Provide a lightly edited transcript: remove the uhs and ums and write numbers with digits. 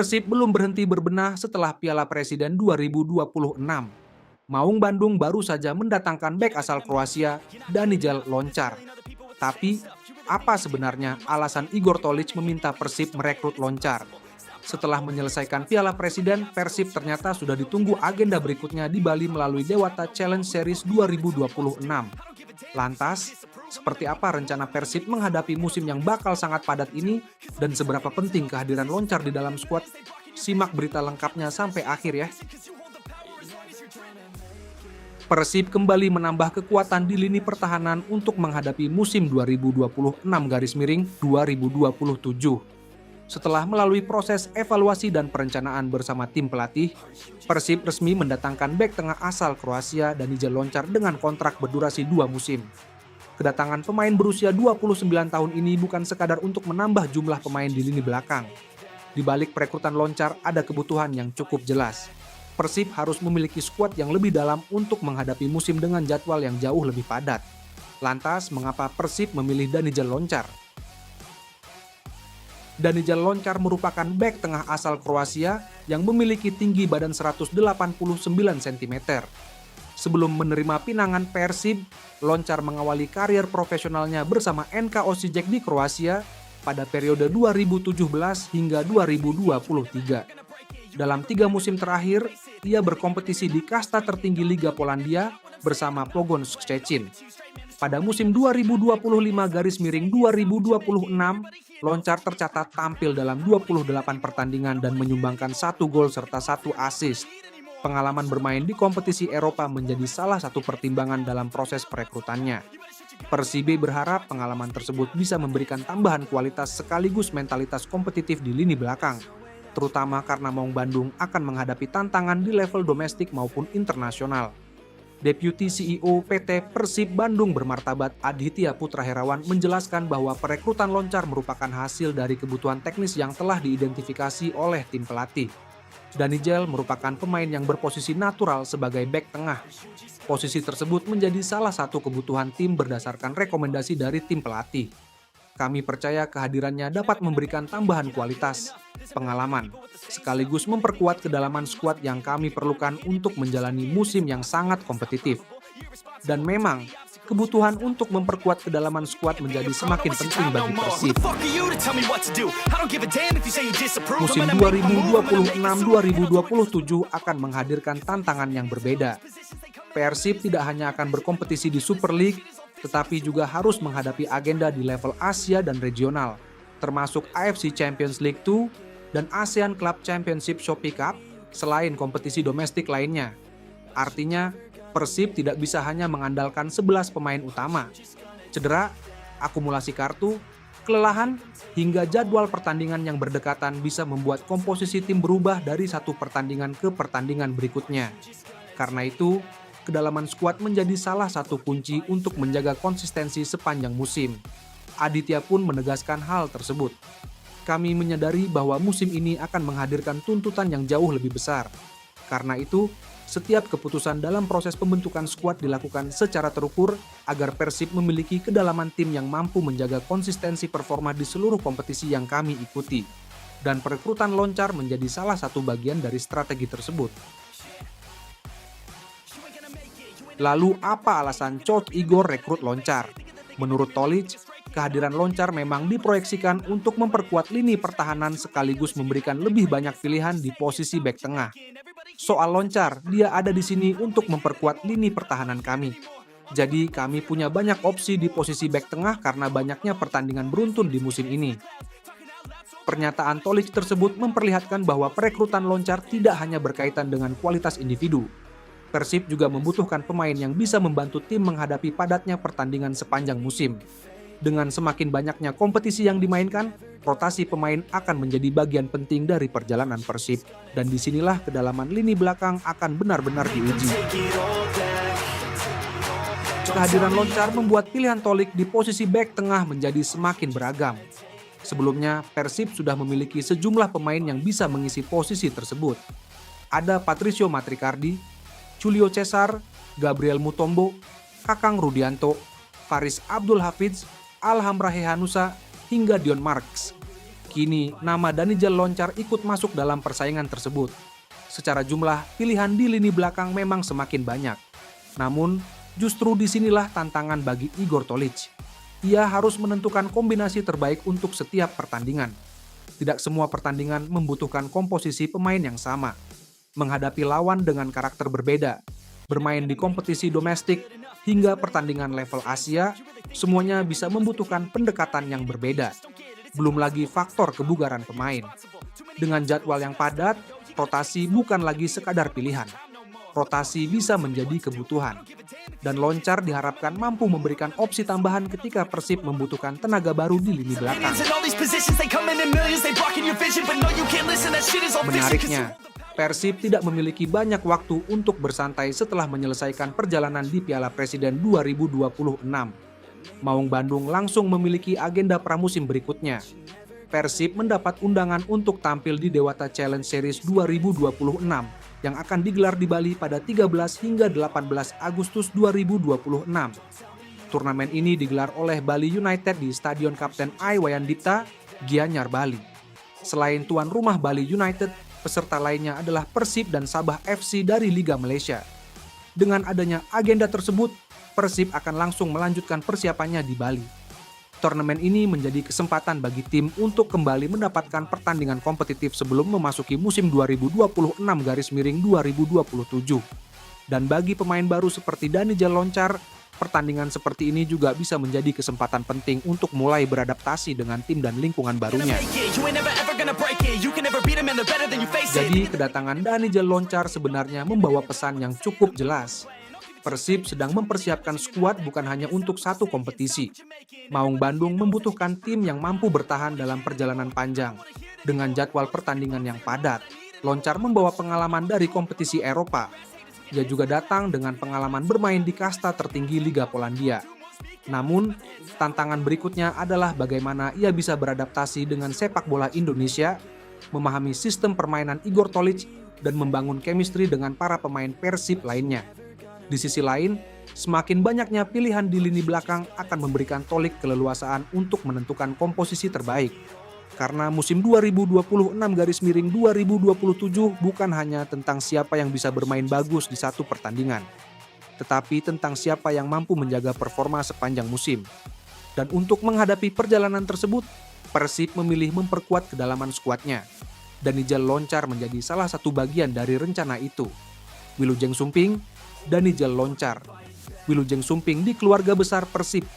Persib belum berhenti berbenah setelah Piala Presiden 2026. Maung Bandung baru saja mendatangkan bek asal Kroasia, Danijel Lončar. Tapi, apa sebenarnya alasan Igor Tolić meminta Persib merekrut Lončar? Setelah menyelesaikan Piala Presiden, Persib ternyata sudah ditunggu agenda berikutnya di Bali melalui Dewata Challenge Series 2026. Lantas, seperti apa rencana Persib menghadapi musim yang bakal sangat padat ini dan seberapa penting kehadiran Lončar di dalam skuad? Simak berita lengkapnya sampai akhir ya. Persib kembali menambah kekuatan di lini pertahanan untuk menghadapi musim 2026-2027. Setelah melalui proses evaluasi dan perencanaan bersama tim pelatih, Persib resmi mendatangkan bek tengah asal Kroasia Danijel Lončar dengan kontrak berdurasi 2 musim. Kedatangan pemain berusia 29 tahun ini bukan sekadar untuk menambah jumlah pemain di lini belakang. Di balik perekrutan Lončar ada kebutuhan yang cukup jelas. Persib harus memiliki skuad yang lebih dalam untuk menghadapi musim dengan jadwal yang jauh lebih padat. Lantas, mengapa Persib memilih Danijel Lončar? Danijel Lončar merupakan bek tengah asal Kroasia yang memiliki tinggi badan 189 cm. Sebelum menerima pinangan Persib, Lončar mengawali karier profesionalnya bersama NK Osijek di Kroasia pada periode 2017 hingga 2023. Dalam 3 musim terakhir, ia berkompetisi di kasta tertinggi Liga Polandia bersama Pogoń Szczecin. Pada musim 2025-2026, Lončar tercatat tampil dalam 28 pertandingan dan menyumbangkan 1 gol serta 1 assist. Pengalaman bermain di kompetisi Eropa menjadi salah satu pertimbangan dalam proses perekrutannya. Persib berharap pengalaman tersebut bisa memberikan tambahan kualitas sekaligus mentalitas kompetitif di lini belakang, terutama karena Maung Bandung akan menghadapi tantangan di level domestik maupun internasional. Deputi CEO PT Persib Bandung bermartabat Aditya Putra Herawan menjelaskan bahwa perekrutan Lončar merupakan hasil dari kebutuhan teknis yang telah diidentifikasi oleh tim pelatih. Danijel merupakan pemain yang berposisi natural sebagai bek tengah. Posisi tersebut menjadi salah satu kebutuhan tim berdasarkan rekomendasi dari tim pelatih. Kami percaya kehadirannya dapat memberikan tambahan kualitas, pengalaman, sekaligus memperkuat kedalaman skuad yang kami perlukan untuk menjalani musim yang sangat kompetitif. Dan memang, kebutuhan untuk memperkuat kedalaman skuad menjadi semakin penting bagi Persib. Musim 2026-2027 akan menghadirkan tantangan yang berbeda. Persib tidak hanya akan berkompetisi di Super League, tetapi juga harus menghadapi agenda di level Asia dan regional, termasuk AFC Champions League 2 dan ASEAN Club Championship Shopee Cup, selain kompetisi domestik lainnya. Artinya, Persib tidak bisa hanya mengandalkan 11 pemain utama. Cedera, akumulasi kartu, kelelahan, hingga jadwal pertandingan yang berdekatan bisa membuat komposisi tim berubah dari satu pertandingan ke pertandingan berikutnya. Karena itu, kedalaman skuad menjadi salah satu kunci untuk menjaga konsistensi sepanjang musim. Aditya pun menegaskan hal tersebut. Kami menyadari bahwa musim ini akan menghadirkan tuntutan yang jauh lebih besar. Karena itu, setiap keputusan dalam proses pembentukan skuad dilakukan secara terukur agar Persib memiliki kedalaman tim yang mampu menjaga konsistensi performa di seluruh kompetisi yang kami ikuti. Dan perekrutan Lončar menjadi salah satu bagian dari strategi tersebut. Lalu apa alasan Coach Igor rekrut Lončar? Menurut Tolić, kehadiran Lončar memang diproyeksikan untuk memperkuat lini pertahanan sekaligus memberikan lebih banyak pilihan di posisi bek tengah. Soal Lončar, dia ada di sini untuk memperkuat lini pertahanan kami. Jadi kami punya banyak opsi di posisi bek tengah karena banyaknya pertandingan beruntun di musim ini. Pernyataan Tolić tersebut memperlihatkan bahwa perekrutan Lončar tidak hanya berkaitan dengan kualitas individu. Persib juga membutuhkan pemain yang bisa membantu tim menghadapi padatnya pertandingan sepanjang musim. Dengan semakin banyaknya kompetisi yang dimainkan, rotasi pemain akan menjadi bagian penting dari perjalanan Persib. Dan disinilah kedalaman lini belakang akan benar-benar diuji. Kehadiran Lončar membuat pilihan Tolić di posisi bek tengah menjadi semakin beragam. Sebelumnya, Persib sudah memiliki sejumlah pemain yang bisa mengisi posisi tersebut. Ada Patricio Matricardi, Julio Cesar, Gabriel Mutombo, Kakang Rudianto, Faris Abdul Hafiz, Alham Rahehanusa, hingga Dion Marks. Kini, nama Danijel Loncar ikut masuk dalam persaingan tersebut. Secara jumlah, pilihan di lini belakang memang semakin banyak. Namun, justru disinilah tantangan bagi Igor Tolić. Ia harus menentukan kombinasi terbaik untuk setiap pertandingan. Tidak semua pertandingan membutuhkan komposisi pemain yang sama. Menghadapi lawan dengan karakter berbeda, bermain di kompetisi domestik, hingga pertandingan level Asia, semuanya bisa membutuhkan pendekatan yang berbeda. Belum lagi faktor kebugaran pemain. Dengan jadwal yang padat, rotasi bukan lagi sekadar pilihan. Rotasi bisa menjadi kebutuhan. Dan Loncar diharapkan mampu memberikan opsi tambahan ketika Persib membutuhkan tenaga baru di lini belakang. Menariknya, Persib tidak memiliki banyak waktu untuk bersantai setelah menyelesaikan perjalanan di Piala Presiden 2026. Maung Bandung langsung memiliki agenda pramusim berikutnya. Persib mendapat undangan untuk tampil di Dewata Challenge Series 2026 yang akan digelar di Bali pada 13 hingga 18 Agustus 2026. Turnamen ini digelar oleh Bali United di Stadion Kapten Iwayan Dipta, Gianyar, Bali. Selain tuan rumah Bali United, peserta lainnya adalah Persib dan Sabah FC dari Liga Malaysia. Dengan adanya agenda tersebut, Persib akan langsung melanjutkan persiapannya di Bali. Turnamen ini menjadi kesempatan bagi tim untuk kembali mendapatkan pertandingan kompetitif sebelum memasuki musim 2026-2027. Dan bagi pemain baru seperti Danijel Loncar, pertandingan seperti ini juga bisa menjadi kesempatan penting untuk mulai beradaptasi dengan tim dan lingkungan barunya. Jadi kedatangan Danijel Loncar sebenarnya membawa pesan yang cukup jelas. Persib sedang mempersiapkan skuad bukan hanya untuk satu kompetisi. Maung Bandung membutuhkan tim yang mampu bertahan dalam perjalanan panjang. Dengan jadwal pertandingan yang padat, Loncar membawa pengalaman dari kompetisi Eropa. Ia juga datang dengan pengalaman bermain di kasta tertinggi Liga Polandia. Namun, tantangan berikutnya adalah bagaimana ia bisa beradaptasi dengan sepak bola Indonesia, memahami sistem permainan Igor Tolić, dan membangun chemistry dengan para pemain Persib lainnya. Di sisi lain, semakin banyaknya pilihan di lini belakang akan memberikan Tolić keleluasaan untuk menentukan komposisi terbaik. Karena musim 2026-2027 bukan hanya tentang siapa yang bisa bermain bagus di satu pertandingan, tetapi tentang siapa yang mampu menjaga performa sepanjang musim. Dan untuk menghadapi perjalanan tersebut, Persib memilih memperkuat kedalaman skuadnya. Danijel Loncar menjadi salah satu bagian dari rencana itu. Wilujeng Sumping, Danijel Loncar. Wilujeng Sumping di keluarga besar Persib